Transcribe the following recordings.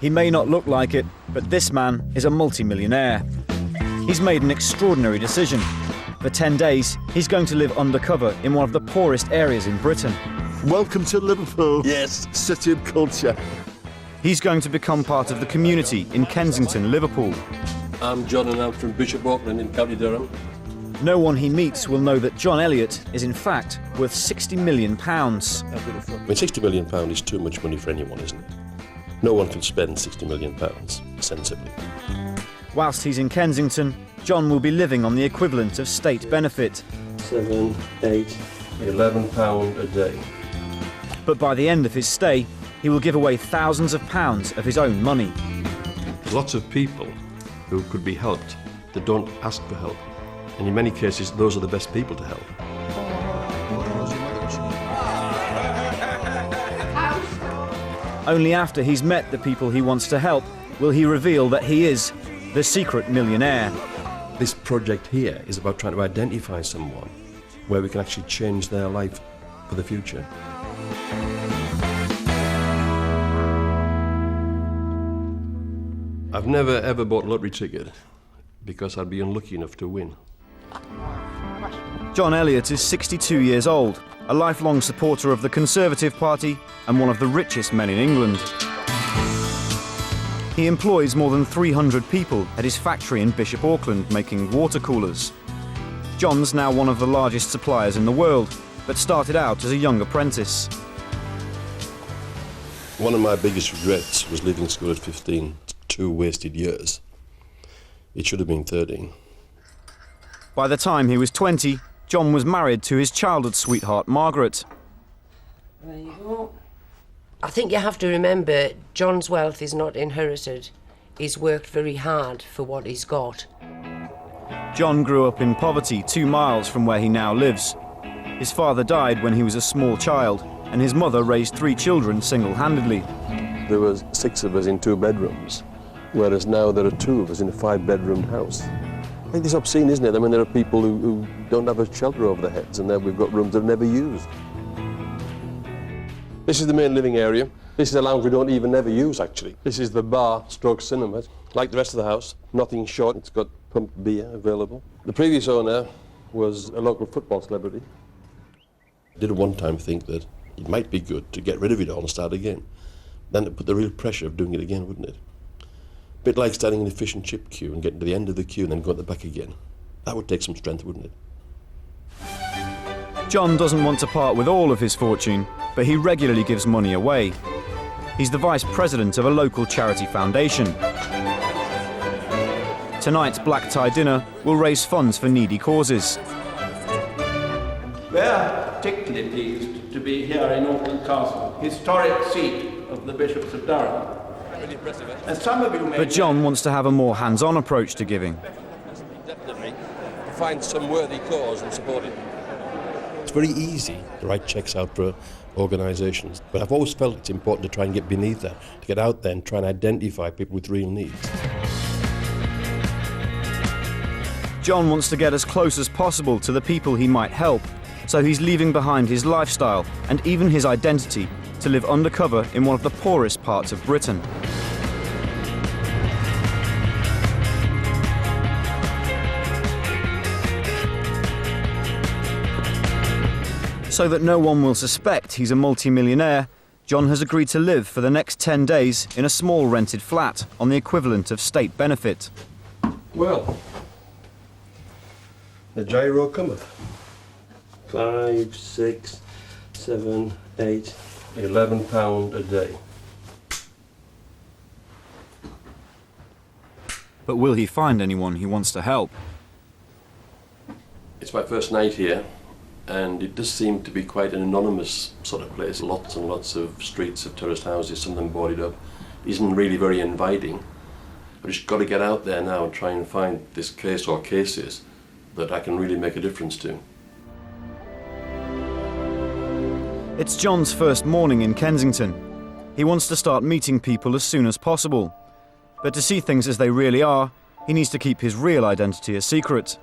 He may not look like it, but this man is a multi-millionaire. He's made an extraordinary decision. For 10 days, he's going to live undercover in one of the poorest areas in Britain. Welcome to Liverpool. Yes. City of culture. He's going to become part of the community in Kensington, Liverpool. I'm John and I'm from Bishop Auckland in County Durham. No one he meets will know that John Elliott is in fact worth £60 million. I mean, £60 million is too much money for anyone, isn't it? No one can spend £60 million sensibly. Whilst he's in Kensington, John will be living on the equivalent of state benefit. £7, £8, £11 a day. But by the end of his stay, he will give away thousands of pounds of his own money. There's lots of people who could be helped that don't ask for help. And in many cases, those are the best people to help. Only after he's met the people he wants to help will he reveal that he is the secret millionaire. This project here is about trying to identify someone where we can actually change their life for the future. I've never ever bought a lottery ticket because I'd be unlucky enough to win. John Elliott is 62 years old, a lifelong supporter of the Conservative Party and one of the richest men in England. He employs more than 300 people at his factory in Bishop Auckland making water coolers. John's now one of the largest suppliers in the world, but started out as a young apprentice. One of my biggest regrets was leaving school at 15, 2 wasted years. It should have been 13. By the time he was 20, John was married to his childhood sweetheart, Margaret. There you go. I think you have to remember, John's wealth is not inherited. He's worked very hard for what he's got. John grew up in poverty 2 miles from where he now lives. His father died when he was a small child, and his mother raised 3 children single-handedly. There was 6 of us in 2 bedrooms, whereas now there are 2 of us in a 5-bedroom house. I think it's obscene, isn't it? I mean, there are people who don't have a shelter over their heads, and then we've got rooms that are never used. This is the main living area. This is a lounge we don't even ever use, actually. This is the bar stroke cinema. Like the rest of the house, nothing short. It's got pumped beer available. The previous owner was a local football celebrity. I did at one time think that it might be good to get rid of it all and start again. Then it put the real pressure of doing it again, wouldn't it? A bit like standing in a fish and chip queue and getting to the end of the queue and then going at the back again. That would take some strength, wouldn't it? John doesn't want to part with all of his fortune, but he regularly gives money away. He's the vice president of a local charity foundation. Tonight's black tie dinner will raise funds for needy causes. We are particularly pleased to be here in Auckland Castle, historic seat of the Bishops of Durham. And some of you may But John wants to have a more hands-on approach to giving. Definitely find some worthy cause and support it. It's very easy to write checks out for organisations, but I've always felt it's important to try and get beneath that, to get out there and try and identify people with real needs. John wants to get as close as possible to the people he might help, so he's leaving behind his lifestyle and even his identity to live undercover in one of the poorest parts of Britain. So that no one will suspect he's a multi-millionaire, John has agreed to live for the next 10 days in a small rented flat on the equivalent of state benefit. Well, the gyro cometh. 5, 6, 7, 8, £11 a day. But will he find anyone he wants to help? It's my first night here, and it does seem to be quite an anonymous sort of place. Lots and lots of streets of terraced houses, some of them boarded up. It isn't really very inviting. I've just got to get out there now and try and find this case or cases that I can really make a difference to. It's John's first morning in Kensington. He wants to start meeting people as soon as possible. But to see things as they really are, he needs to keep his real identity a secret.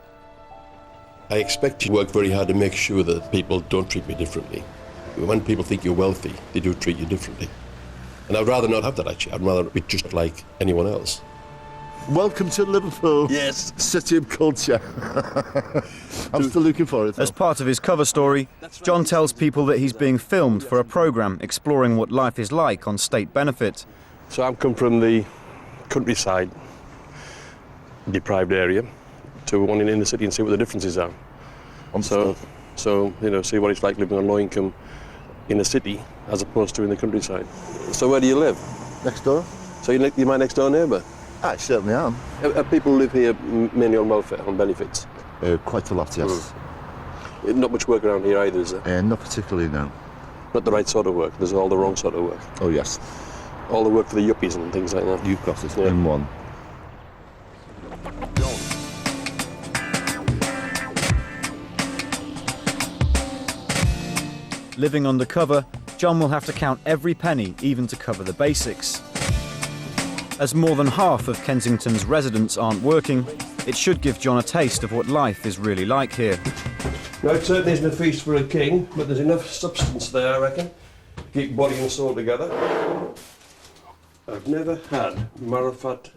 I expect you to work very hard to make sure that people don't treat me differently. When people think you're wealthy, they do treat you differently. And I'd rather not have that, actually. I'd rather be just like anyone else. Welcome to Liverpool. Yes. City of culture. I'm still looking for it. As part of his cover story, John tells people that he's being filmed for a programme exploring what life is like on state benefit. So I've come from the countryside, deprived area, to one in the city and see what the differences are. So, see what it's like living on low income in a city as opposed to in the countryside. So where do you live? Next door? So you're my next door neighbour? I certainly am. People live here mainly on welfare, on benefits? Quite a lot, yes. Not much work around here either, is there? Not particularly, no. Not the right sort of work, there's all the wrong sort of work. Oh, yes. All the work for the yuppies and things like that. You've got it Yeah. in one. Living undercover, John will have to count every penny even to cover the basics. As more than half of Kensington's residents aren't working, it should give John a taste of what life is really like here. No, it certainly isn't a feast for a king, but there's enough substance there, I reckon, to keep body and soul together. I've never had marrowfat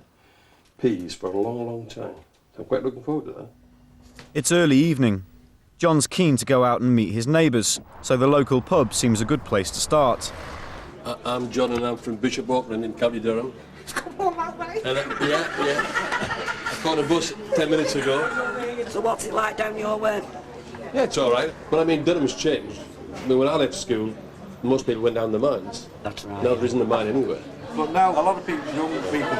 peas for a long, long time. I'm quite looking forward to that. It's early evening. John's keen to go out and meet his neighbours, so the local pub seems a good place to start. I'm John and I'm from Bishop Auckland in County Durham. Come on that way. And I caught a bus 10 minutes ago. So what's it like down your way? Yeah, it's all right. But I mean, Durham's changed. I mean, when I left school, most people went down the mines. That's right. Now there isn't a mine anywhere. But now a lot of people, young people,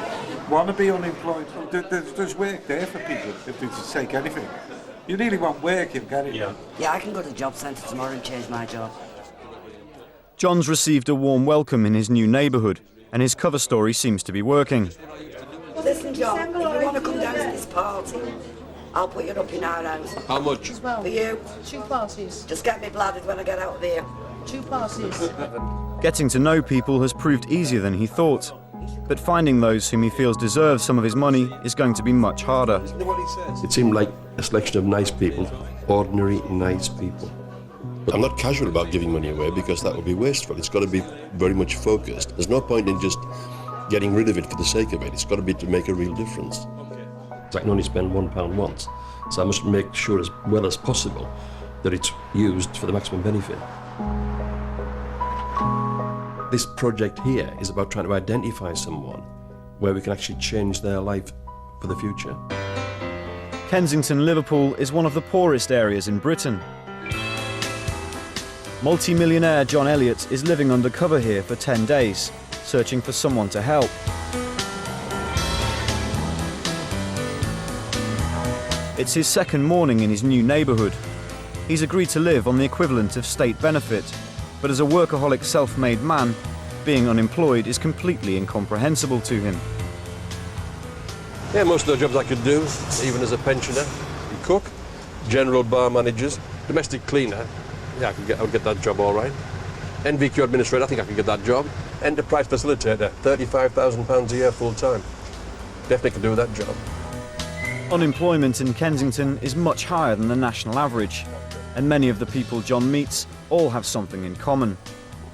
want to be unemployed. There's work there for people if they just take anything. You really want work, you'll get it. Yeah, I can go to the job centre tomorrow and change my job. John's received a warm welcome in his new neighbourhood, and his cover story seems to be working. Listen, John, if you want to come down to this party, I'll put you up in our house. How much? For you. 2 parties. Just get me bladdered when I get out of here. 2 parties. Getting to know people has proved easier than he thought, but finding those whom he feels deserve some of his money is going to be much harder. It seemed like a selection of nice people, ordinary, nice people. But I'm not casual about giving money away because that would be wasteful. It's got to be very much focused. There's no point in just getting rid of it for the sake of it. It's got to be to make a real difference. I can only spend £1 once, so I must make sure as well as possible that it's used for the maximum benefit. This project here is about trying to identify someone where we can actually change their life for the future. Kensington, Liverpool is one of the poorest areas in Britain. Multi-millionaire John Elliott is living undercover here for 10 days, searching for someone to help. It's his second morning in his new neighbourhood. He's agreed to live on the equivalent of state benefit, but as a workaholic self-made man, being unemployed is completely incomprehensible to him. Yeah, most of the jobs I could do, even as a pensioner. Cook, general bar managers, domestic cleaner. Yeah, I would get that job all right. NVQ administrator, I think I could get that job. Enterprise facilitator, £35,000 a year full time. Definitely could do that job. Unemployment in Kensington is much higher than the national average, and many of the people John meets all have something in common.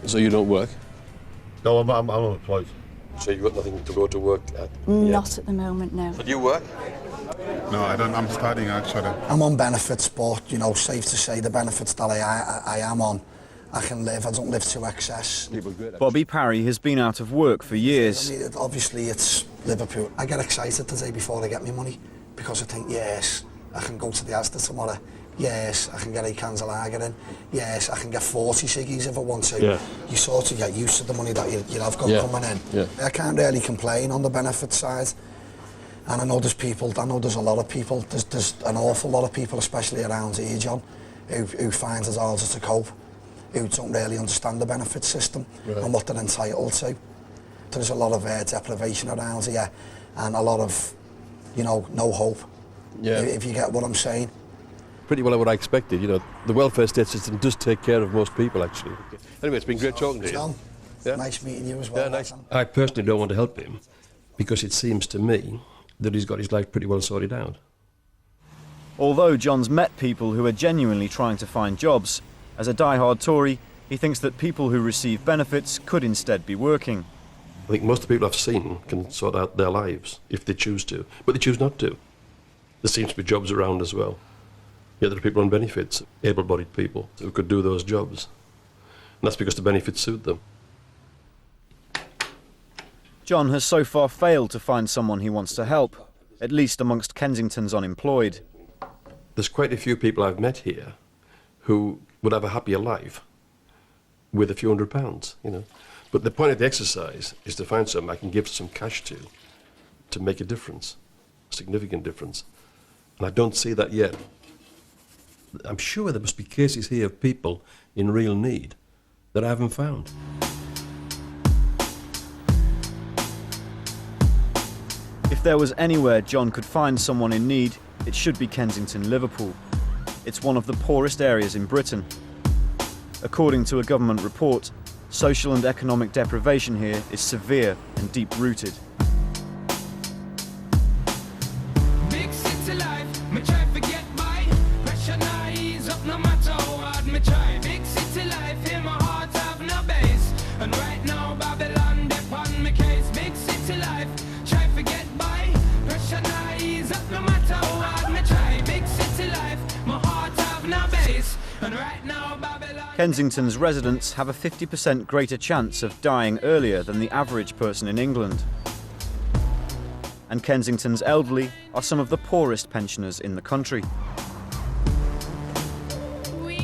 So you don't work? No, I'm unemployed. So you've got nothing to go to work at? Not at the moment, no. But you work? No, I don't. I'm studying actually. I'm on benefits, but you know, safe to say the benefits that I am on, I can live. I don't live to excess. Bobby Parry has been out of work for years. I mean, obviously, it's Liverpool. I get excited the day before I get my money because I think, yes, I can go to the Asda tomorrow. Yes, I can get 8 cans of lager in. Yes, I can get 40 ciggies if I want to. Yeah. You sort of get used to the money that you have got coming in. Yeah. I can't really complain on the benefit side. And I know there's a lot of people, there's an awful lot of people, especially around here, John, who find it harder to cope, who don't really understand the benefit system and what they're entitled to. There's a lot of deprivation around here and a lot of, you know, no hope, if you get what I'm saying. Pretty well what I expected, you know. The welfare state system does take care of most people, actually. Anyway, it's been great talking to you. John, Yeah. nice meeting you as well. Yeah, nice. I personally don't want to help him because it seems to me that he's got his life pretty well sorted out. Although John's met people who are genuinely trying to find jobs, as a die-hard Tory, he thinks that people who receive benefits could instead be working. I think most of the people I've seen can sort out their lives if they choose to, but they choose not to. There seems to be jobs around as well. Yet there are people on benefits, able-bodied people, who could do those jobs. And that's because the benefits suit them. John has so far failed to find someone he wants to help, at least amongst Kensington's unemployed. There's quite a few people I've met here who would have a happier life with a few £100, you know. But the point of the exercise is to find someone I can give some cash to make a difference, a significant difference. And I don't see that yet. I'm sure there must be cases here of people in real need that I haven't found. If there was anywhere John could find someone in need, it should be Kensington, Liverpool. It's one of the poorest areas in Britain. According to a government report, social and economic deprivation here is severe and deep-rooted. Big city life, me try to get by. Pressure now ease up no matter how hard me try. Big city life, here my heart have no base. And right now Babylon dip on me case. Big city life, try to get by. Pressure now ease up no matter how hard me try. Big city life, my heart have no base. And right now Babylon. Kensington's residents have a 50% greater chance of dying earlier than the average person in England. And Kensington's elderly are some of the poorest pensioners in the country.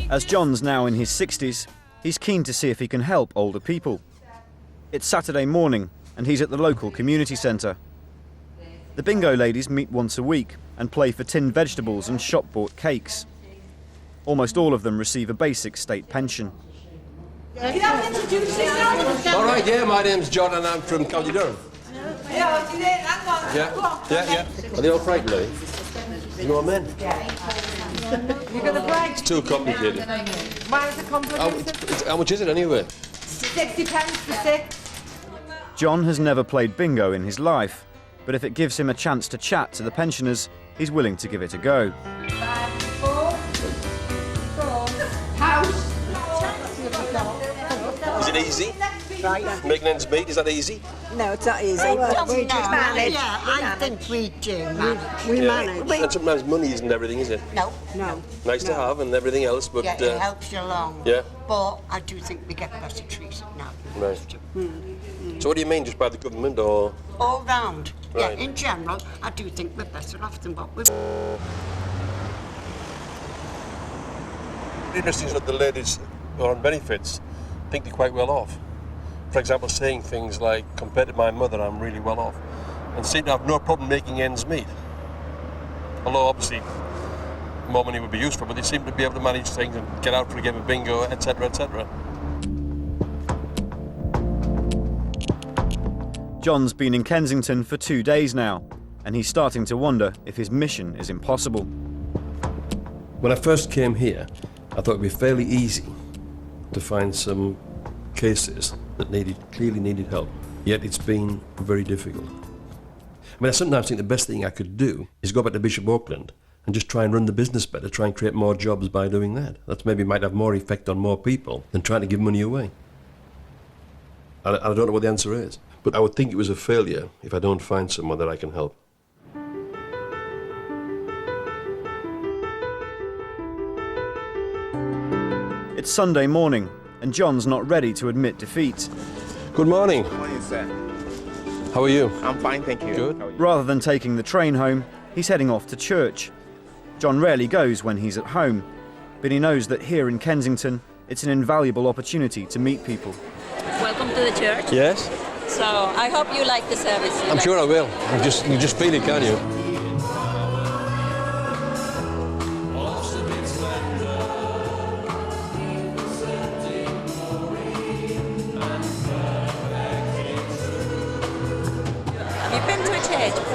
As John's now in his 60s, he's keen to see if he can help older people. It's Saturday morning and he's at the local community centre. The bingo ladies meet once a week and play for tinned vegetables and shop-bought cakes. Almost all of them receive a basic state pension. All right, yeah, my name's John and I'm from County Durham. Yeah. Are they all frightened, are you? No men. You're going to break? It's too complicated. Why is it complicated? How much is it anyway? 60 pence for 6. John has never played bingo in his life, but if it gives him a chance to chat to the pensioners, he's willing to give it a go. Is it easy? Making ends meet, is that easy? No, it's not easy. We just manage. Yeah, I think we do manage. We manage. And sometimes money isn't everything, is it? No. Nice to have and everything else, but... Yeah, it helps you along. Yeah. But I do think we get better treated now. Right. So what do you mean, just by the government, or...? All round. Right. Yeah, in general, I do think we're better off than what we've... Interesting that the ladies who are on benefits think they're quite well off. For example, saying things like, compared to my mother, I'm really well off, and seem to have no problem making ends meet. Although, obviously, more money would be useful, but they seem to be able to manage things and get out for a game of bingo, etc., etc. John's been in Kensington for 2 days now, and he's starting to wonder if his mission is impossible. When I first came here, I thought it would be fairly easy to find some cases that clearly needed help, yet it's been very difficult. I mean, I sometimes think the best thing I could do is go back to Bishop Auckland and just try and run the business better, try and create more jobs by doing that. That maybe might have more effect on more people than trying to give money away. I don't know what the answer is, but I would think it was a failure if I don't find someone that I can help. It's Sunday morning, and John's not ready to admit defeat. Good morning. Good morning, sir. How are you? I'm fine, thank you. Good. How are you? Rather than taking the train home, he's heading off to church. John rarely goes when he's at home, but he knows that here in Kensington, it's an invaluable opportunity to meet people. Welcome to the church. Yes? So I hope you like the service. I'm sure I will. You just feel it, can't you?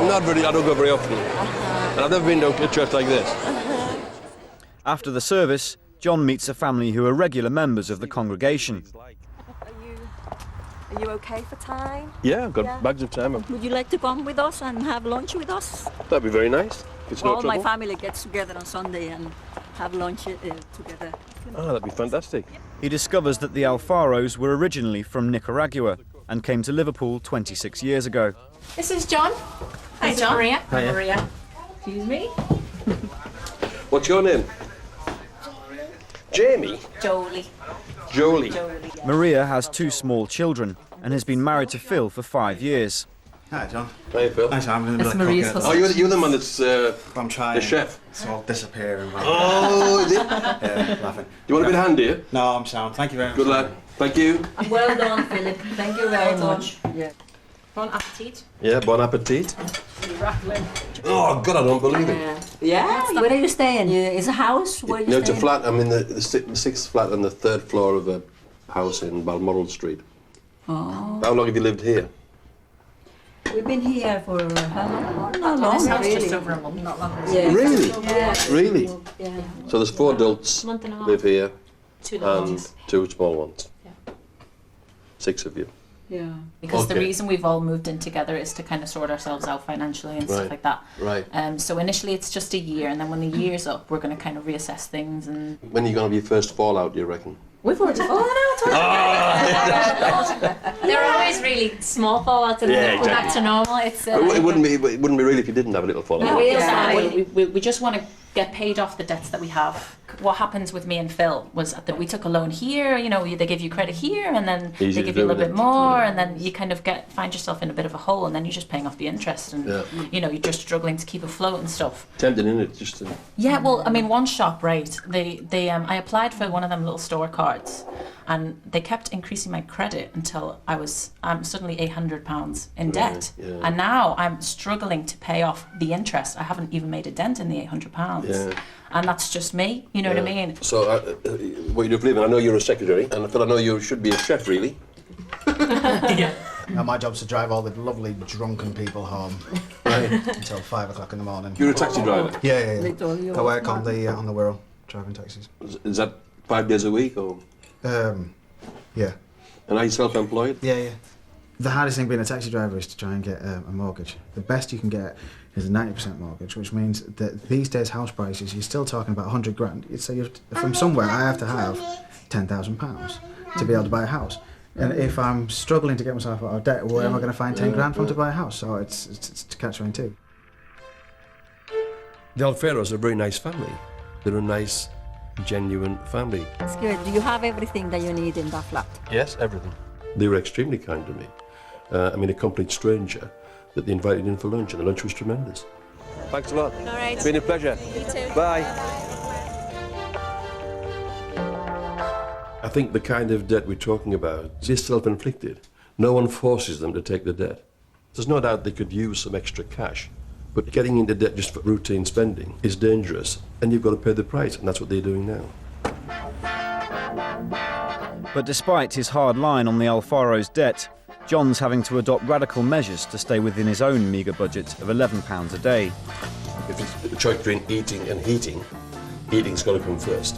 Not really, I don't go very often. And I've never been to a church like this. After the service, John meets a family who are regular members of the congregation. Are you okay for time? Yeah, I've got bags of time. Would you like to come with us and have lunch with us? That'd be very nice. It's no All trouble. my family gets together on Sunday and have lunch together. Ah, that'd be fantastic. He discovers that the Alfaros were originally from Nicaragua and came to Liverpool 26 years ago. This is John. Hi, John. Maria. Hiya. Maria. Excuse me. What's your name? Jamie? Jolie. Jolie. Maria has 2 small children and has been married to Phil for 5 years. Hi, John. Hi, Phil. Hi, Sam. I'm That's Maria's Oh, you're the man that's I'm trying. the chef. It's all disappearing. Oh, is it? Yeah, laughing. Do you want a bit of hand here? No, I'm sound. Thank you very much. Good lad. Thank you. Well done, Philip. Thank you very much. Yeah. Bon appetit. Yeah, bon appetit. Oh, God, I don't believe it. Yeah. Where are you staying? Is a house? Where you No, it's a staying? flat. I'm in the 6th flat on the 3rd floor of a house in Balmoral Street. Oh. How long have you lived here? We've been here for how long? Not long, This house really. just over a month. Not long. Yeah. Really? Yeah. Really? Yeah. So there's 4 adults Month and a half. live here 2 little and ones. 2 small ones. Yeah. 6 of you. Yeah. Because the Okay. reason we've all moved in together is to kind of sort ourselves out financially and stuff Right. like that. Right. So initially it's just a year, and then when the year's up, we're going to kind of reassess things. And When are you going to be first fallout, do you reckon? we've already fallen They're always really small fallouts and Yeah, then they go back exactly. to normal. It's It wouldn't be really if you didn't have a little fallout. No, Real yeah, fine. we just want to get paid off the debts that we have. What happens with me and Phil was that we took a loan here, you know, they give you credit here, and then Easy they to give do you a little with bit it. more, and then you kind of find yourself in a bit of a hole, and then you're just paying off the interest, and Yeah. you know, you're just struggling to keep afloat and stuff. Tempting, isn't it? Just to... Yeah, well, I mean, one shop, right? I applied for one of them little store cards, and they kept increasing my credit until I'm suddenly £800 in debt, yeah. and now I'm struggling to pay off the interest. I haven't even made a dent in the £800, Yeah. and that's just me. You know what I mean? So, what you do for a living? I know you're a secretary, and I know you should be a chef, really. Yeah. Now, my job's to drive all the lovely drunken people home until 5 o'clock in the morning. You're a taxi driver. Yeah. They told you I work what on the Wirral, driving taxis. Is that 5 days a week, or? Yeah. And are you self-employed? Yeah. The hardest thing being a taxi driver is to try and get a mortgage. The best you can get is a 90% mortgage, which means that these days house prices, you're still talking about 100 grand. So from somewhere, I have to have £10,000 to be able to buy a house. And if I'm struggling to get myself out of debt, where am I going to find 10 grand from to buy a house? So it's to catch-22. The Alferos are a very nice family. They're a nice, genuine family. It's good. Do you have everything that you need in that flat? Yes, everything. They were extremely kind to me. A complete stranger that they invited in for lunch, and the lunch was tremendous. Thanks a lot. All right. It's been a pleasure. You too. Bye. I think the kind of debt we're talking about is self-inflicted. No one forces them to take the debt. There's no doubt they could use some extra cash, but getting into debt just for routine spending is dangerous, and you've got to pay the price, and that's what they're doing now. But despite his hard line on the Alfaro's debt, John's having to adopt radical measures to stay within his own meagre budget of £11 a day. If it's a choice between eating and heating, eating's got to come first.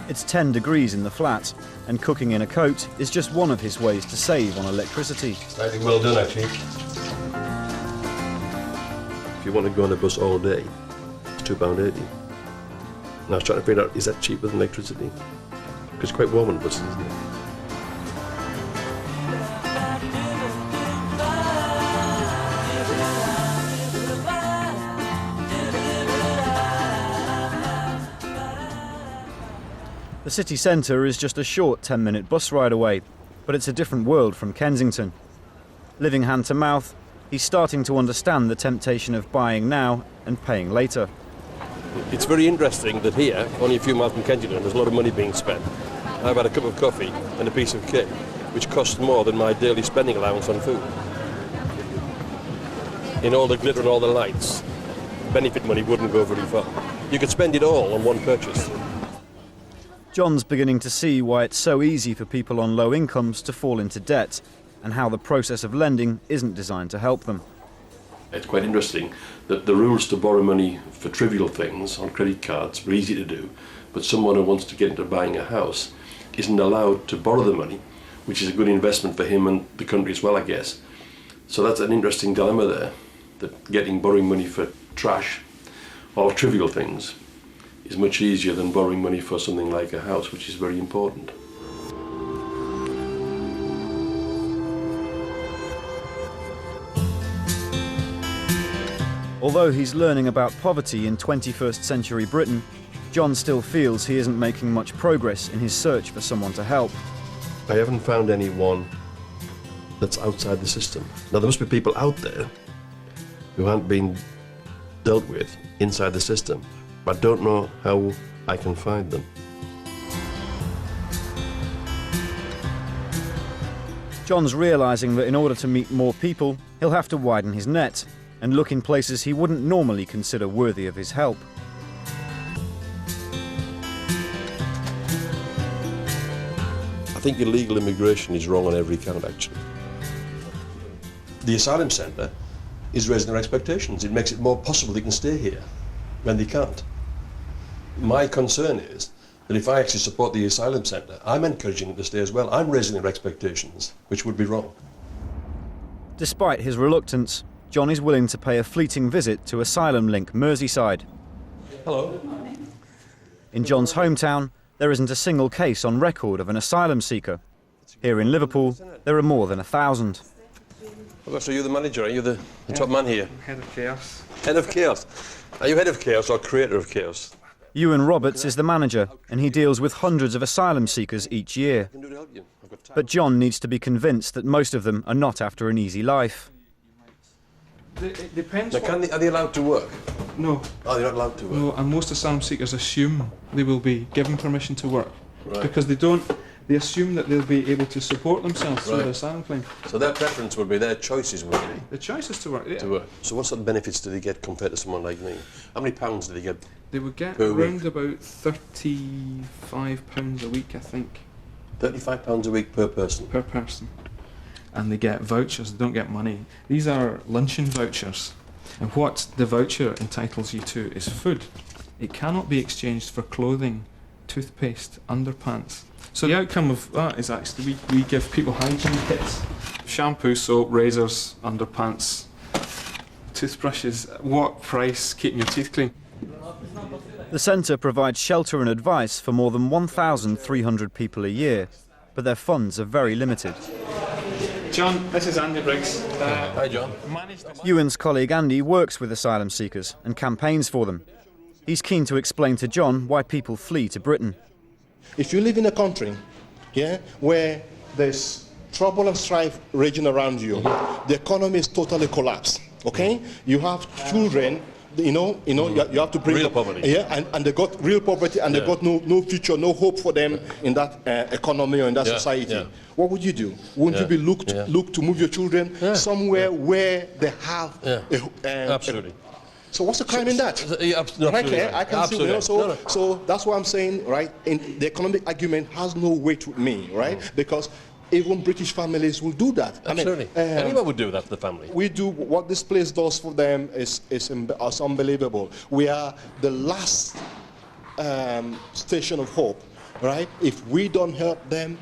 It's 10 degrees in the flat, and cooking in a coat is just one of his ways to save on electricity. Slightly well done, actually. If you want to go on a bus all day, it's £2.80. And I was trying to figure out, is that cheaper than electricity? Because it's quite warm on buses, isn't it? The city centre is just a short 10-minute bus ride away, but it's a different world from Kensington. Living hand to mouth, he's starting to understand the temptation of buying now and paying later. It's very interesting that here, only a few miles from Kensington, there's a lot of money being spent. I've had a cup of coffee and a piece of cake, which costs more than my daily spending allowance on food. In all the glitter and all the lights, benefit money wouldn't go very far. You could spend it all on one purchase. John's beginning to see why it's so easy for people on low incomes to fall into debt, and how the process of lending isn't designed to help them. It's quite interesting that the rules to borrow money for trivial things on credit cards are easy to do, but someone who wants to get into buying a house isn't allowed to borrow the money, which is a good investment for him and the country as well, I guess. So that's an interesting dilemma there, that borrowing money for trash or trivial things is much easier than borrowing money for something like a house, which is very important. Although he's learning about poverty in 21st century Britain, John still feels he isn't making much progress in his search for someone to help. I haven't found anyone that's outside the system. Now, there must be people out there who haven't been dealt with inside the system. I don't know how I can find them. John's realising that in order to meet more people, he'll have to widen his net and look in places he wouldn't normally consider worthy of his help. I think illegal immigration is wrong on every count, actually. The asylum centre is raising their expectations. It makes it more possible they can stay here when they can't. My concern is that if I actually support the asylum centre, I'm encouraging them to stay as well. I'm raising their expectations, which would be wrong. Despite his reluctance, John is willing to pay a fleeting visit to Asylum Link Merseyside. Hello. In John's hometown, there isn't a single case on record of an asylum seeker. Here in Liverpool, there are more than 1,000. Okay, so you're the manager, are you the top man here? Head of chaos. Head of chaos. Are you head of chaos or creator of chaos? Ewan Roberts is the manager, and he deals with hundreds of asylum seekers each year. But John needs to be convinced that most of them are not after an easy life. It depends. Now, are they allowed to work? No. Oh, they're not allowed to work? No, and most asylum seekers assume they will be given permission to work. Right. Because they assume that they'll be able to support themselves through their asylum claim. So their preference would be, their choices would be? The choice is to work, yeah. To work. So what sort of benefits do they get compared to someone like me? How many pounds do they get? They would get per around week? about £35 a week, I think. £35 a week per person? Per person. And they get vouchers, they don't get money. These are luncheon vouchers. And what the voucher entitles you to is food. It cannot be exchanged for clothing, toothpaste, underpants. So the outcome of that is actually we give people hygiene kits. Shampoo, soap, razors, underpants, toothbrushes. What price keeping your teeth clean? The centre provides shelter and advice for more than 1,300 people a year, but their funds are very limited. John, this is Andy Briggs. Hi, John. Ewan's colleague Andy works with asylum seekers and campaigns for them. He's keen to explain to John why people flee to Britain. If you live in a country, where there's trouble and strife raging around you, the economy is totally collapsed. Okay, you have children. You have to bring real up, poverty. and they got real poverty, and they got no future, no hope for them in that economy or in that society. Yeah. What would you do? Wouldn't you be look to move your children somewhere where they have absolutely. So what's the crime in that? Absolutely. I can see. So that's what I'm saying, right? The economic argument has no weight with me, right? Because even British families will do that. Absolutely. Anyone would do that to the family. We do what this place does for them is unbelievable. We are the last station of hope, right? If we don't help them,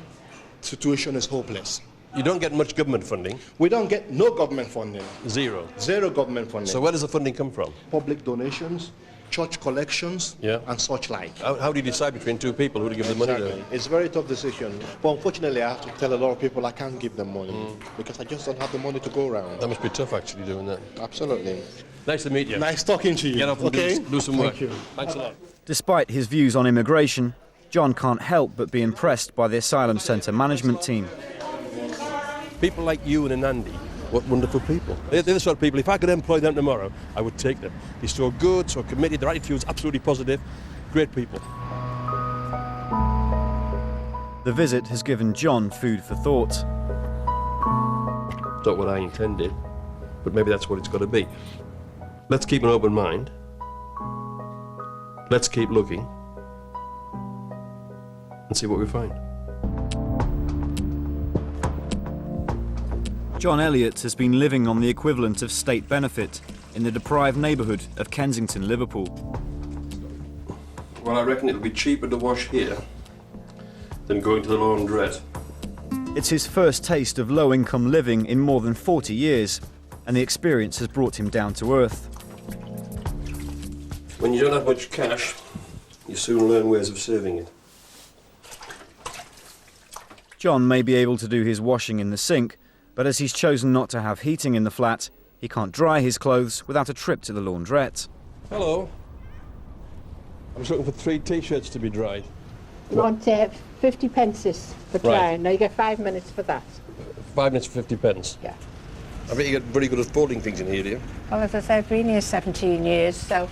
the situation is hopeless. You don't get much government funding? We don't get no government funding. Zero? Zero government funding. So where does the funding come from? Public donations, church collections, and such like. How do you decide between two people who to give the money to? It's a very tough decision. But unfortunately, I have to tell a lot of people I can't give them money because I just don't have the money to go around. That must be tough, actually, doing that. Absolutely. Nice to meet you. Nice talking to you. Get off and do some work. Thank you. Thanks a lot. Despite his views on immigration, John can't help but be impressed by the asylum centre management team. People like you and Andy, what wonderful people. They're the sort of people, if I could employ them tomorrow, I would take them. They're so good, so committed, their attitude's absolutely positive. Great people. The visit has given John food for thought. Not what I intended, but maybe that's what it's got to be. Let's keep an open mind. Let's keep looking and see what we find. John Elliott has been living on the equivalent of state benefit in the deprived neighbourhood of Kensington, Liverpool. Well, I reckon it'll be cheaper to wash here than going to the laundrette. It's his first taste of low-income living in more than 40 years, and the experience has brought him down to earth. When you don't have much cash, you soon learn ways of saving it. John may be able to do his washing in the sink, but as he's chosen not to have heating in the flat, He can't dry his clothes without a trip to the laundrette. Hello. I'm just looking for 3 T-shirts to be dried. You want 50 pences for drying. Now you get 5 minutes for that. 5 minutes for 50 pence? Yeah. I bet you get very good at folding things in here, do you? Well, as I say, I've been here 17 years, so...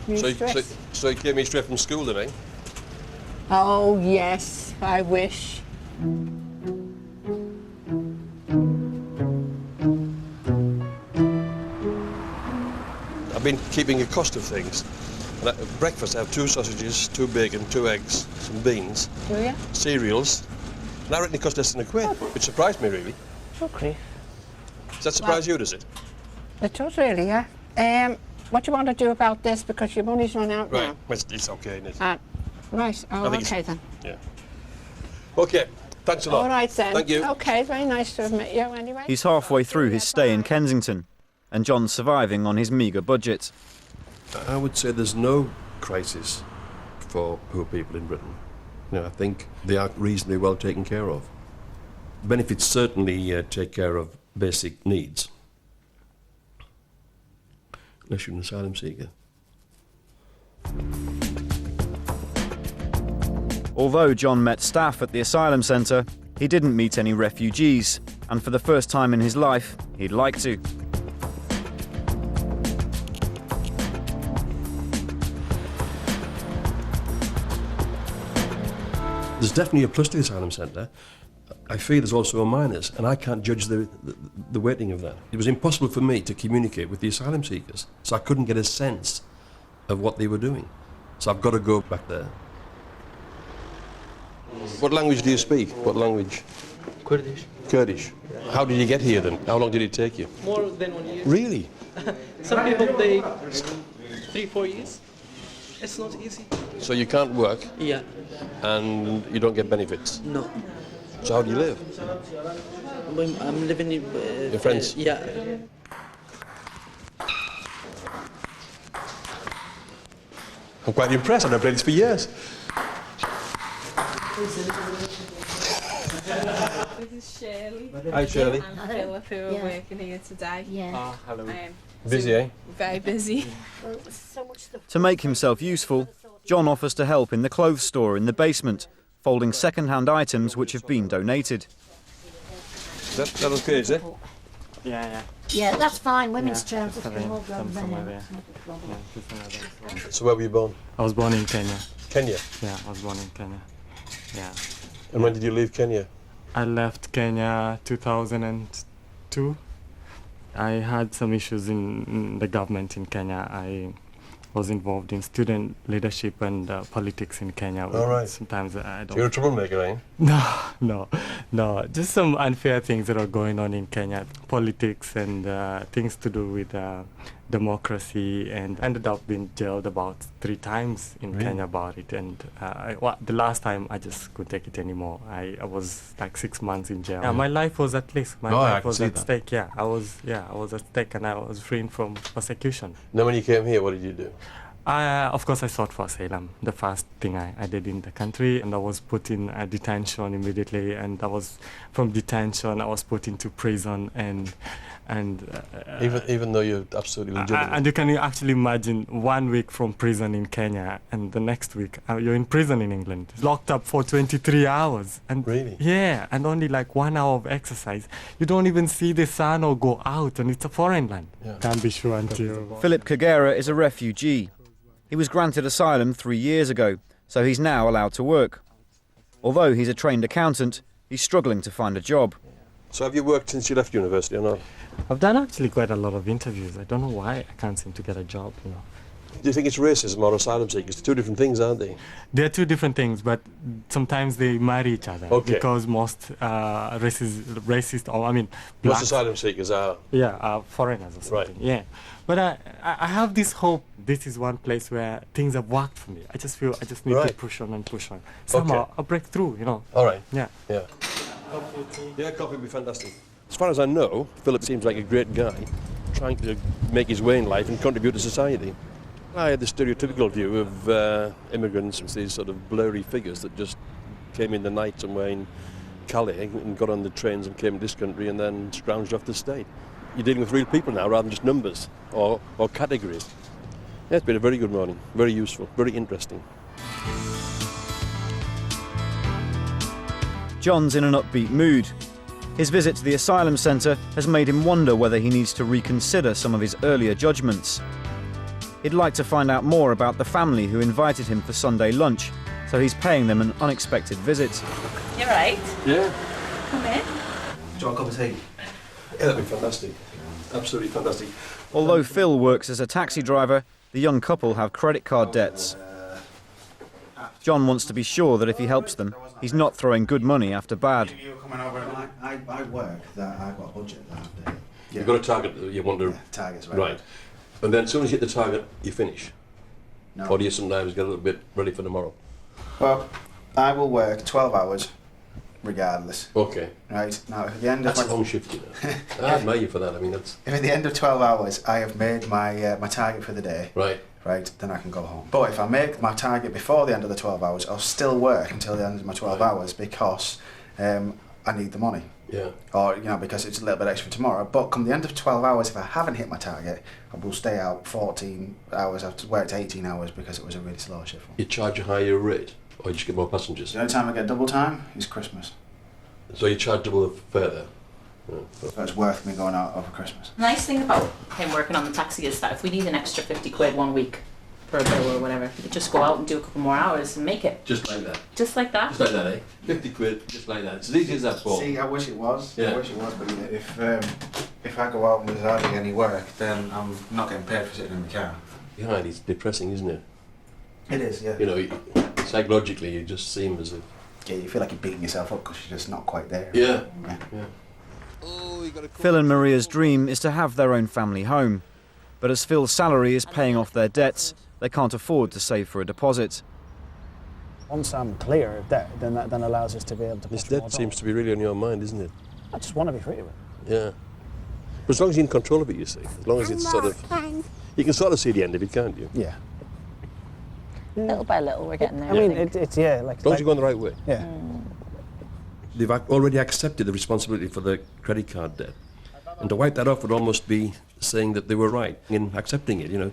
So you came here straight from school then, eh? Oh, yes, I wish. I've been keeping a cost of things. And at breakfast I have 2 sausages, 2 bacon, 2 eggs, some beans. Do you? Cereals. And I reckon it cost less than £1. Which surprised me, really. Okay. Does that surprise you, does it? It does really, yeah. What do you want to do about this? Because your money's run out right. now. It's okay, isn't it? Right, oh, okay then. Yeah. Okay, thanks a lot. All right then. Thank you. Okay, very nice to have met you anyway. He's halfway through his stay in Kensington, and John's surviving on his meagre budget. I would say there's no crisis for poor people in Britain. You know, I think they are reasonably well taken care of. Benefits certainly take care of basic needs. Unless you're an asylum seeker. Although John met staff at the asylum centre, he didn't meet any refugees, and for the first time in his life, he'd like to. There's definitely a plus to the asylum centre. I feel there's also a minus, and I can't judge the weighting of that. It was impossible for me to communicate with the asylum seekers, so I couldn't get a sense of what they were doing. So I've got to go back there. What language do you speak? What language? Kurdish. Kurdish. How did you get here then? How long did it take you? More than 1 year. Really? Some people, they 3-4 years. It's not easy. So you can't work? Yeah. And you don't get benefits? No. So how do you live? I'm living in... Your friends? Yeah. I'm quite impressed. I've played this for years. This is Shirley. Hi, Shirley. And Philip, who are working here today. Yeah. Hello. Busy, eh? Very busy. To make himself useful, John offers to help in the clothes store in the basement, folding second-hand items which have been donated. Is that okay, is it? Yeah. Yeah, that's fine. Women's trousers can all go there. So where were you born? I was born in Kenya. Kenya? Yeah, I was born in Kenya. Yeah. And when did you leave Kenya? I left Kenya 2002. I had some issues in the government in Kenya. I was involved in student leadership and politics in Kenya. All right. Sometimes I don't... So you're a troublemaker, eh? No. Just some unfair things that are going on in Kenya. Politics and things to do with democracy, and ended up being jailed about 3 times in Kenya about it. And the last time I just couldn't take it anymore. I was like 6 months in jail. Yeah, my life was at risk. My life was at stake. Yeah, I was at stake, and I was freeing from persecution. Now when you came here, what did you do? Of course, I sought for asylum. The first thing I did in the country, and I was put in detention immediately. And from detention, I was put into prison, and even though you're absolutely legitimate. And you can actually imagine 1 week from prison in Kenya, and the next week you're in prison in England, locked up for 23 hours. And really? Yeah, and only like 1 hour of exercise. You don't even see the sun or go out, and it's a foreign land. Yeah. Can't be sure until. Philip Kagera is a refugee. He was granted asylum 3 years ago, so he's now allowed to work. Although he's a trained accountant, he's struggling to find a job. So have you worked since you left university or not? I've done actually quite a lot of interviews. I don't know why I can't seem to get a job, you know. Do you think it's racism or asylum seekers? 2 different things, aren't they? They're 2 different things, but sometimes they marry each other. Okay. Because most racist, or I mean... Most asylum seekers are... Yeah, foreigners or something. Right. Yeah. But I have this hope. This is one place where things have worked for me. I just feel I just need to push on and push on. Somehow I'll break through, you know. All right. Yeah. Yeah. Yeah, coffee would be fantastic. As far as I know, Philip seems like a great guy, trying to make his way in life and contribute to society. I had the stereotypical view of immigrants as these sort of blurry figures that just came in the night somewhere in Calais and got on the trains and came to this country and then scrounged off the state. you're dealing with real people now rather than just numbers or categories. Yeah, it's been a very good morning, very useful, very interesting. John's in an upbeat mood. His visit to the asylum centre has made him wonder whether he needs to reconsider some of his earlier judgments. He'd like to find out more about the family who invited him for Sunday lunch, so he's paying them an unexpected visit. You're right. Yeah. Come in. Do you want a cup of tea? Yeah, that'd be fantastic. Absolutely fantastic. Although Phil works as a taxi driver, the young couple have credit card debts. John wants to be sure that if he helps them, he's not throwing good money after bad. You were coming over and I work that I've got a budget that day. You've got a target that you want to... Yeah, target's right. Right. And then as soon as you hit the target, you finish? No. Or do you sometimes get a little bit ready for tomorrow? Well, I will work 12 hours regardless. Okay. Right, now if at the end of That's a long shift, you know. I admire you for that. I mean, that's... If at the end of 12 hours I have made my my target for the day, right, then I can go home. But if I make my target before the end of the 12 hours, I'll still work until the end of my 12 hours because I need the money. Yeah. Or, you know, because it's a little bit extra tomorrow. But come the end of 12 hours, if I haven't hit my target, I will stay out 14 hours. I've worked 18 hours because it was a really slow shift. You charge a higher rate, or you just get more passengers? The only time I get double time is Christmas. So you charge double the fare there? Yeah. So it's worth me going out over Christmas. The nice thing about him working on the taxi is that if we need an extra 50 quid 1 week for a bill or whatever, we could just go out and do a couple more hours and make it. Just like that? Just like that? Just like that, eh? 50 quid, just like that. It's as easy as that, Paul. See, I wish it was. Yeah. I wish it was, but if I go out and there's hardly any work, then I'm not getting paid for sitting in the car. Yeah, it's depressing, isn't it? It is, yeah. You know, psychologically, you just seem as if... Yeah, you feel like you're beating yourself up because you're just not quite there. Yeah. Yeah. Phil and Maria's dream is to have their own family home. But as Phil's salary is paying off their debts, they can't afford to save for a deposit. Once I'm clear of debt, then that allows us to be able to... This debt seems to be really on your mind, isn't it? I just want to be free of it. Yeah. But as long as you're in control of it, you see. As long as it's sort of... You can sort of see the end of it, can't you? Yeah. Little by little, we're getting there. I mean, it's yeah, like... As long as you're going the right way. Yeah. They've already accepted the responsibility for the credit card debt. And to wipe that off would almost be saying that they were right in accepting it, you know.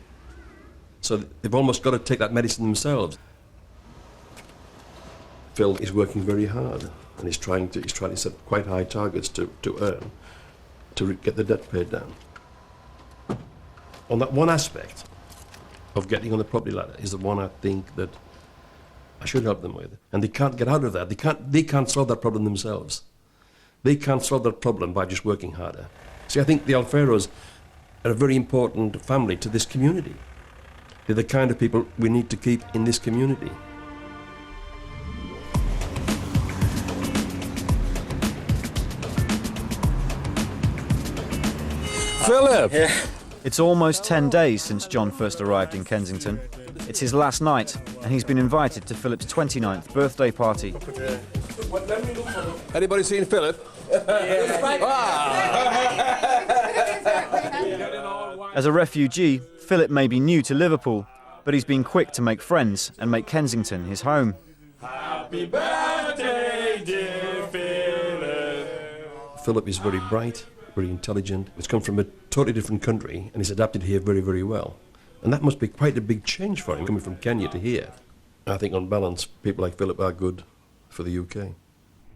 So they've almost got to take that medicine themselves. Phil is working very hard and he's trying to set quite high targets to earn, to get the debt paid down. On that one aspect of getting on the property ladder is the one I think that I should help them with. And they can't get out of that. They can't solve that problem themselves. They can't solve that problem by just working harder. See, I think the Alferos are a very important family to this community. They're the kind of people we need to keep in this community. Philip! Yeah. It's almost 10 days since John first arrived in Kensington. It's his last night, and he's been invited to Philip's 29th birthday party. Anybody seen Philip? As a refugee, Philip may be new to Liverpool, but he's been quick to make friends and make Kensington his home. Happy birthday, dear Philip. Philip is very bright, very intelligent. He's come from a totally different country and he's adapted here very, very well. And that must be quite a big change for him, coming from Kenya to here. I think on balance, people like Philip are good for the UK.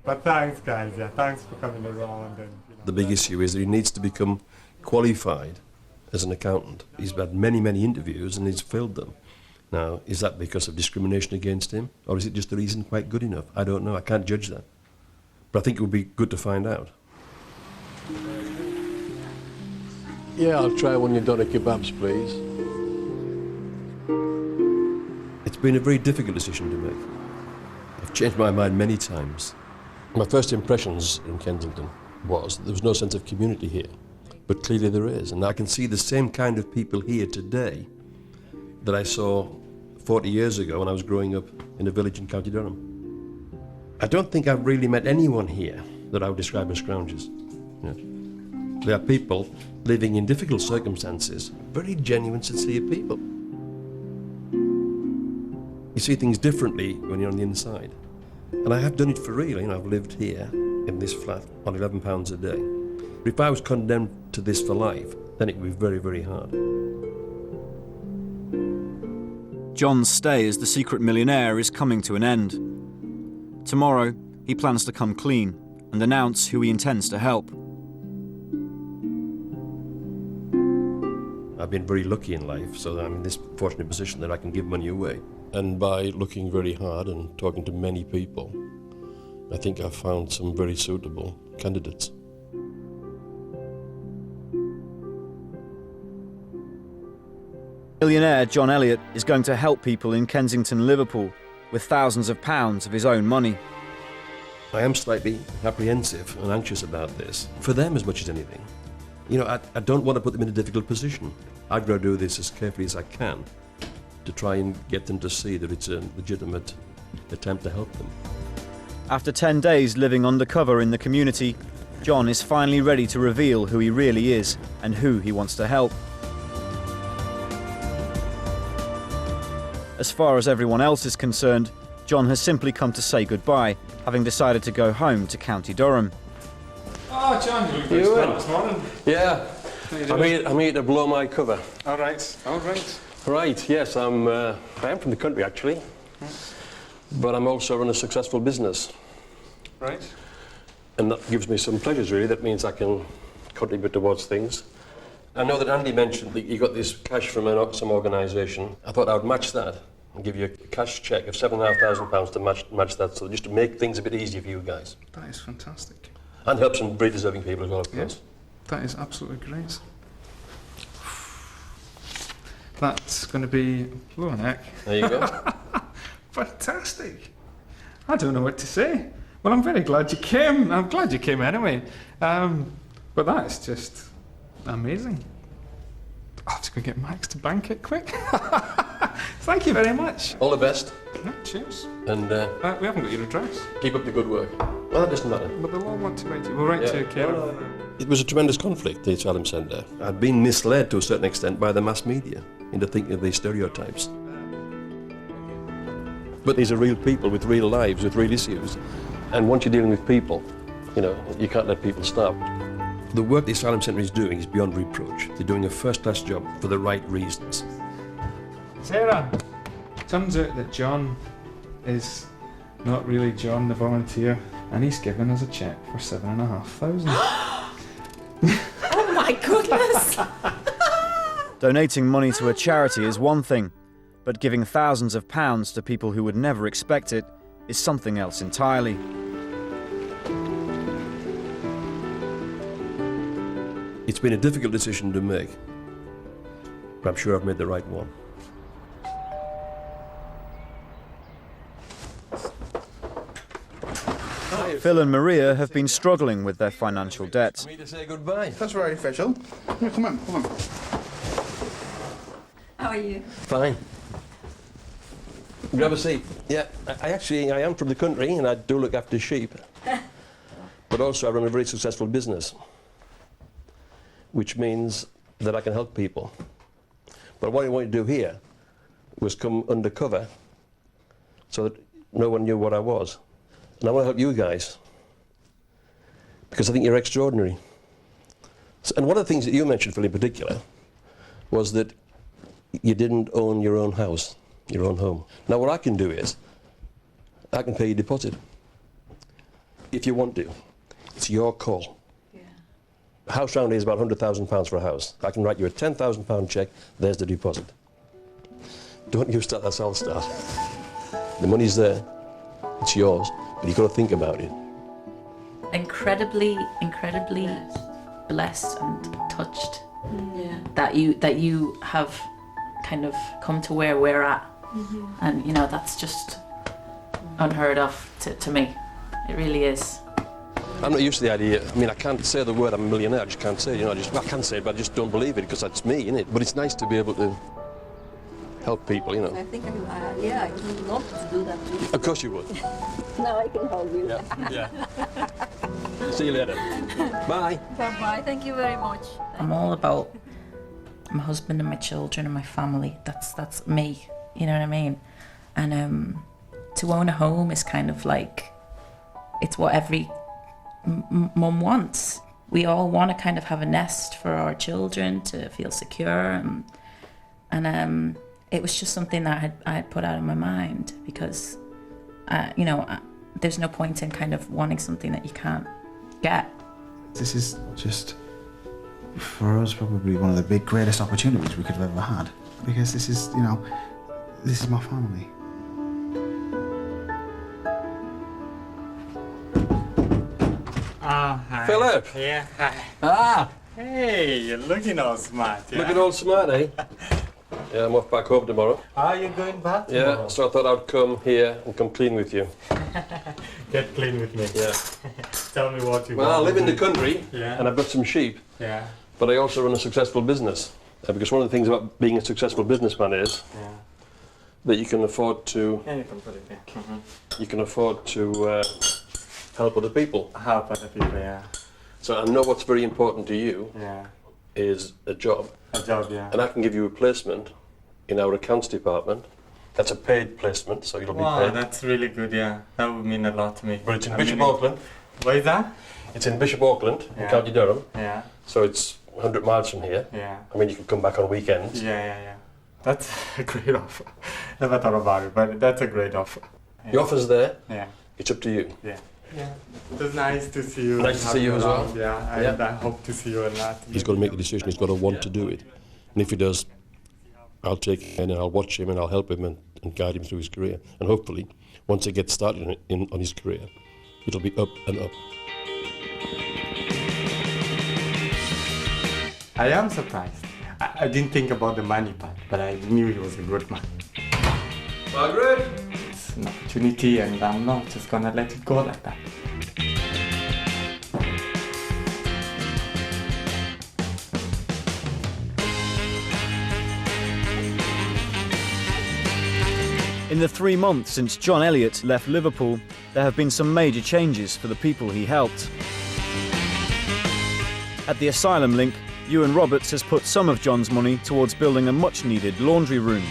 But thanks, guys. Yeah, thanks for coming around. And, The big issue is that he needs to become qualified as an accountant. He's had many, many interviews and he's failed them. Now, is that because of discrimination against him? Or is it just the reason quite good enough? I don't know. I can't judge that. But I think it would be good to find out. Yeah, I'll try one of your doner kebabs, please. It's been a very difficult decision to make. I've changed my mind many times. My first impressions in Kensington was that there was no sense of community here. But clearly there is, and I can see the same kind of people here today that I saw 40 years ago when I was growing up in a village in County Durham. I don't think I've really met anyone here that I would describe as scroungers. You know, they are people living in difficult circumstances, very genuine, sincere people. You see things differently when you're on the inside. And I have done it for real. You know, I've lived here in this flat on £11 a day. If I was condemned to this for life, then it would be very, very hard. John's stay as the Secret Millionaire is coming to an end. Tomorrow, he plans to come clean and announce who he intends to help. I've been very lucky in life, so I'm in this fortunate position that I can give money away. And by looking very hard and talking to many people, I think I've found some very suitable candidates. Millionaire John Elliott is going to help people in Kensington, Liverpool, with thousands of pounds of his own money. I am slightly apprehensive and anxious about this, for them as much as anything. You know, I don't want to put them in a difficult position. I'd rather do this as carefully as I can to try and get them to see that it's a legitimate attempt to help them. After 10 days living undercover in the community, John is finally ready to reveal who he really is and who he wants to help. As far as everyone else is concerned, John has simply come to say goodbye, having decided to go home to County Durham. Oh, John, you look very smart this morning. Yeah, I'm here to blow my cover. All right, all right. Right, yes, I am from the country actually, but I'm also run a successful business. Right. And that gives me some pleasures really. That means I can contribute towards things. I know that Andy mentioned that you got this cash from some organisation. I thought I would match that and give you a cash cheque of £7,500 to match that, so just to make things a bit easier for you guys. That is fantastic. And help some very deserving people as well, of course. That is absolutely great. That's going to be blow a neck. There you go. Fantastic. I don't know what to say. Well, I'm very glad you came. I'm glad you came anyway. But that is just amazing. I'll have to go get Max to bank it quick. Thank you very much. All the best. Yeah, cheers. And we haven't got your address. Keep up the good work. Well, that doesn't matter. But they'll all want to write you. We'll write to Karen. It was a tremendous conflict, the Asylum Centre. I'd been misled to a certain extent by the mass media into thinking of these stereotypes. But these are real people with real lives, with real issues. And once you're dealing with people, you know, you can't let people starve. The work the Asylum Centre is doing is beyond reproach. They're doing a first-class job for the right reasons. Sarah, turns out that John is not really John the volunteer, and he's given us a cheque for £7,500. Oh my goodness! Donating money to a charity is one thing, but giving thousands of pounds to people who would never expect it is something else entirely. It's been a difficult decision to make, but I'm sure I've made the right one. Phil and Maria have been struggling with their financial debt. For me to say goodbye. That's very official. Yeah, come on, come on. How are you? Fine. Grab a seat. Yeah, I am from the country and I do look after sheep. But also I run a very successful business, which means that I can help people. But what I wanted to do here was come undercover so that no one knew what I was. And I want to help you guys because I think you're extraordinary. And one of the things that you mentioned, Phil, in particular, was that you didn't own your own house, your own home. Now what I can do is, I can pay your deposit. If you want to. It's your call. Yeah. A house round here is about £100,000 for a house. I can write you a £10,000 cheque, there's the deposit. Don't you start, that's I'll start. The money's there, it's yours, but you've got to think about it. Incredibly blessed and touched that you have kind of come to where we're at, and you know that's just unheard of to me. It really is. I'm not used to the idea. I mean, I can't say the word I'm a millionaire. I just can't say it. You know, I can say it, but I just don't believe it because that's me, innit? But it's nice to be able to help people, you know. I think I would love to do that too. Of course you would. Now I can hold you. Yeah. See you later. Bye. Bye-bye. Thank you very much. I'm all about my husband and my children and my family. That's me. You know what I mean? And to own a home is kind of like, it's what every mum wants. we all want to kind of have a nest for our children to feel secure, and it was just something that I had put out of my mind because, there's no point in kind of wanting something that you can't get. This is just, for us, probably one of the greatest opportunities we could have ever had, because this is, this is my family. Hi. Philip! Yeah, hi. Ah! Hey, you're looking all smart, yeah? Looking all smart, eh? Yeah, I'm off back home tomorrow. Are you going back tomorrow? Yeah, so I thought I'd come here and come clean with you. Get clean with me. Yeah. Tell me what you Well, want. I live in the country, Yeah. and I've got some sheep. Yeah. But I also run a successful business. Because one of the things about being a successful businessman is that you can afford to... Yeah, you can put it there. You can afford to help other people. Help other people, yeah. So I know what's very important to you is a job. A job, yeah. And I can give you a placement in our accounts department. That's a paid placement, so you'll be paid. That's really good, yeah. That would mean a lot to me. But it's in Bishop Auckland. Where is that? It's in Bishop Auckland, in County Durham. Yeah. So it's 100 miles from here. Yeah. I mean, you can come back on weekends. Yeah. That's a great offer. Never thought about it, but that's a great offer. The offer's there. Yeah. It's up to you. Yeah. It was nice to see you. Nice to see you as well. Yeah, I hope to see you a lot. He's got to make a decision. He's got to want to do it. And if he does, I'll take him and I'll watch him and I'll help him and guide him through his career. And hopefully, once he gets started on his career, it'll be up and up. I am surprised. I didn't think about the money part, but I knew he was a good man. Margaret! It's an opportunity and I'm not just gonna let it go like that. In the 3 months since John Elliott left Liverpool, there have been some major changes for the people he helped. At the Asylum Link, Ewan Roberts has put some of John's money towards building a much-needed laundry room.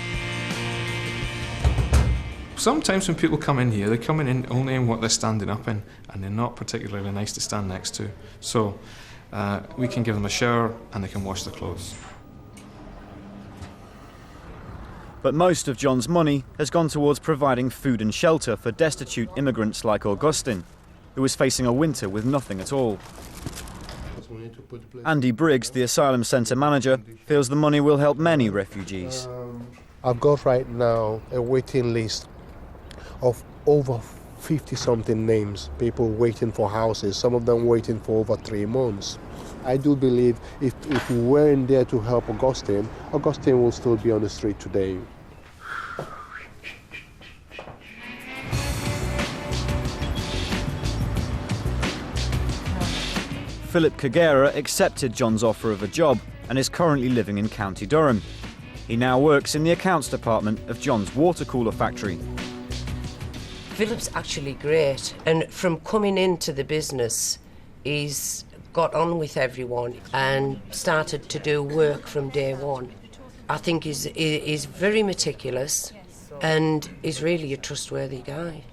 Sometimes when people come in here, they're coming in only in what they're standing up in, and they're not particularly nice to stand next to. So we can give them a shower and they can wash their clothes. But most of John's money has gone towards providing food and shelter for destitute immigrants like Augustine, who is facing a winter with nothing at all. Andy Briggs, the asylum centre manager, feels the money will help many refugees. I've got right now a waiting list of over 50-something names, people waiting for houses, some of them waiting for over 3 months. I do believe if we weren't there to help Augustine will still be on the street today. Philip Kagera accepted John's offer of a job and is currently living in County Durham. He now works in the accounts department of John's water cooler factory. Philip's actually great, and from coming into the business, he's got on with everyone and started to do work from day one. I think he's very meticulous and he's really a trustworthy guy.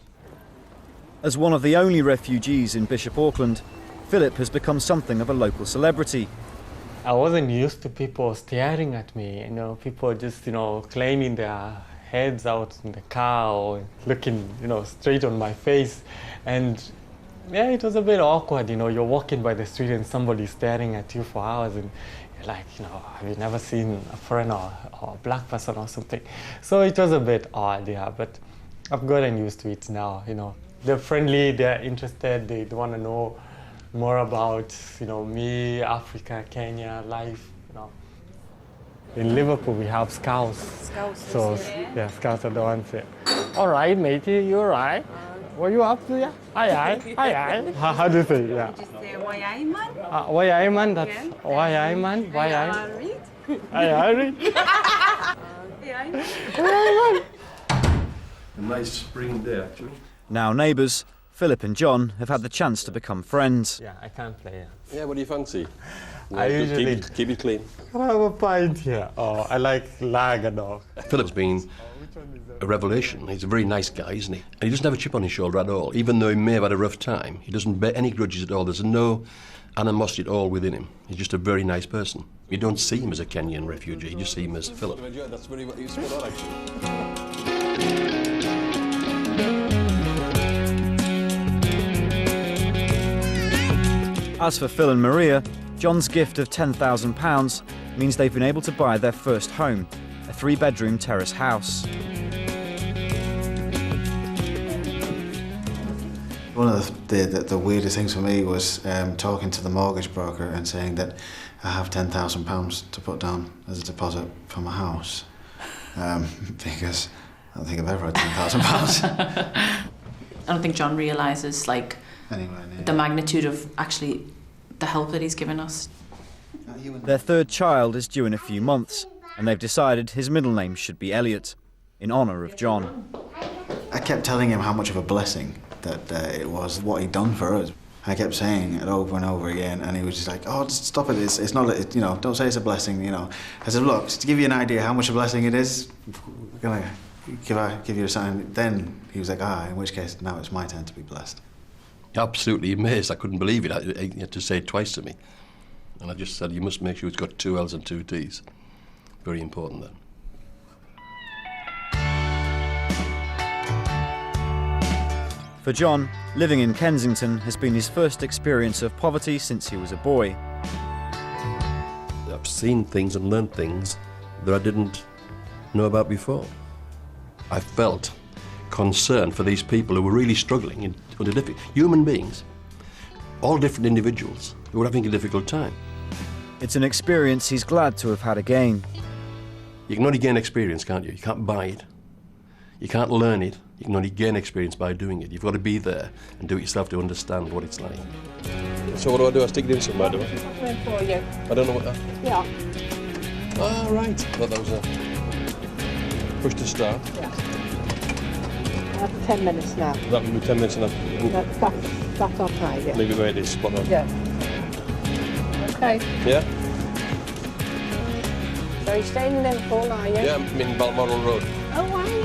As one of the only refugees in Bishop Auckland, Philip has become something of a local celebrity. I wasn't used to people staring at me, people just, claiming their heads out in the car or looking, straight on my face. And yeah, it was a bit awkward, you're walking by the street and somebody's staring at you for hours and you're like, have you never seen a foreigner or a black person or something? So it was a bit odd, but I've gotten used to it now, They're friendly, they're interested, they want to know more about, me, Africa, Kenya, life, In Liverpool, we have scouts. So, scouts are the ones that, all right, matey, you all right? What you up to? Aye. How do you say, yeah? Just say, why I man? Why I man? That's why I man? Why I? A nice spring day, actually. Now neighbours, Philip and John have had the chance to become friends. Yeah, I can't play. Yeah, what do you fancy? I usually keep it clean. Can I have a pint here? Oh, I like lager dog. Philip's been a revelation. He's a very nice guy, isn't he? And he doesn't have a chip on his shoulder at all. Even though he may have had a rough time, he doesn't bear any grudges at all. There's no animosity at all within him. He's just a very nice person. You don't see him as a Kenyan refugee, you just see him as Philip. That's very useful, actually. As for Phil and Maria, John's gift of £10,000 means they've been able to buy their first home, a 3-bedroom terrace house. One of the weirdest things for me was talking to the mortgage broker and saying that I have £10,000 to put down as a deposit for my house, because I don't think I've ever had £10,000. I don't think John realises the magnitude of actually the help that he's given us. Their third child is due in a few months, and they've decided his middle name should be Elliot, in honour of John. I kept telling him how much of a blessing that it was, what he'd done for us. I kept saying it over and over again, and he was just like, "Oh, just stop it! It's not, don't say it's a blessing, I said, "Look, just to give you an idea how much a blessing it is, we're gonna give you a sign." Then he was like, in which case now it's my turn to be blessed. Absolutely amazed. I couldn't believe it. He had to say it twice to me. And I just said, you must make sure it's got 2 L's and 2 T's. Very important then. For John, living in Kensington has been his first experience of poverty since he was a boy. I've seen things and learned things that I didn't know about before. I felt concern for these people who were really struggling under difficult human beings, all different individuals who were having a difficult time. It's an experience he's glad to have had again. You can only gain experience, can't you? You can't buy it. You can't learn it. You can only gain experience by doing it. You've got to be there and do it yourself to understand what it's like. So what do? I stick it in somewhere, do I? For you. I don't know what that... Yeah. Ah, right. I thought that was a push to start. Yeah. 10 minutes now. That will be 10 minutes and That's okay, yeah. leave it where it is, spot on. Yeah. Okay. Yeah? So you're staying in Liverpool, are you? Yeah, I'm in Balmoral Road. Oh, are you?